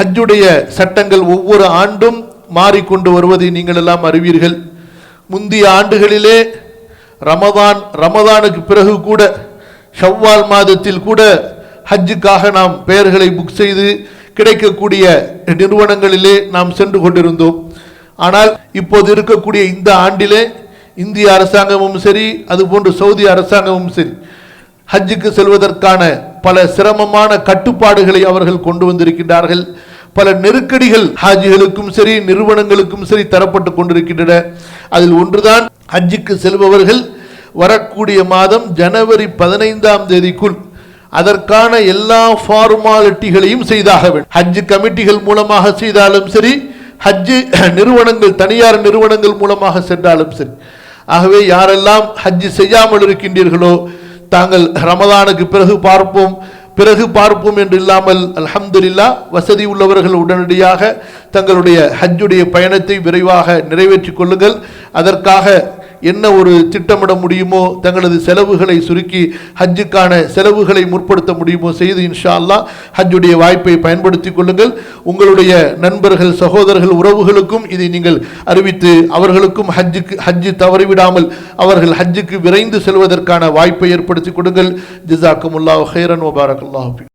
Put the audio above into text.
ஹஜ்ஜுடைய சட்டங்கள் ஒவ்வொரு ஆண்டும் மாறிக்கொண்டு வருவதை நீங்கள் எல்லாம் அறிவீர்கள். முந்தைய ஆண்டுகளிலே ரமதானுக்கு பிறகு கூட ஷவ்வால் மாதத்தில் கூட ஹஜ்ஜுக்காக நாம் பெயர்களை புக் செய்து கிடைக்கக்கூடிய நிறுவனங்களிலே நாம் சென்று கொண்டிருந்தோம். ஆனால் இப்போது இருக்கக்கூடிய இந்த ஆண்டிலே இந்திய அரசாங்கமும் சரி, அதுபோன்று சவுதி அரசாங்கமும் சரி, ஹஜ்ஜுக்கு செல்வதற்கான பல சிரமமான கட்டுப்பாடுகளை அவர்கள் கொண்டு வந்திருக்கின்றார்கள். பல நெருக்கடிகள் ஹாஜிகளுக்கும் சரி நிறுவனங்களுக்கும் சரி தரப்பட்டு கொண்டிருக்கின்றன. அதில் ஒன்றுதான், ஹஜ்ஜுக்கு செல்பவர்கள் வரக்கூடிய மாதம் ஜனவரி 15ஆம் தேதிக்குள் அதற்கான எல்லா ஃபார்மாலிட்டிகளையும் செய்தாக வேண்டும். ஹஜ் கமிட்டிகள் மூலமாக செய்தாலும் சரி, ஹஜ் நிறுவனங்கள் தனியார் நிறுவனங்கள் மூலமாக சென்றாலும் சரி. ஆகவே யாரெல்லாம் ஹஜ் செய்யாமல் இருக்கின்றீர்களோ, தாங்கள் ரமதானுக்கு பிறகு பார்ப்போம் என்று இல்லாமல் அல்ஹம்துலில்லாஹ் வசதி உள்ளவர்கள் உடனடியாக தங்களுடைய ஹஜ்ஜுடைய பயணத்தை விரைவாக நிறைவேற்றிக் கொள்ளுங்கள். அதற்காக என்ன ஒரு திட்டமிட முடியுமோ, தங்களது செலவுகளை சுருக்கி ஹஜ்ஜுக்கான செலவுகளை முற்படுத்த முடியுமோ செய்து இன்ஷா அல்லாஹ் ஹஜ்ஜுடைய வாய்ப்பை பயன்படுத்திக் கொள்ளுங்கள். உங்களுடைய நண்பர்கள், சகோதரர்கள், உறவுகளுக்கும் இதை நீங்கள் அறிவித்து அவர்களுக்கும் ஹஜ்ஜு தவறிவிடாமல் அவர்கள் ஹஜ்ஜுக்கு விரைந்து செல்வதற்கான வாய்ப்பை ஏற்படுத்தி கொடுங்கள். ஜஸாக்குமுல்லாஹு ஹைரன் வ பாரக்கல்லாஹு ஃபீக்கும்.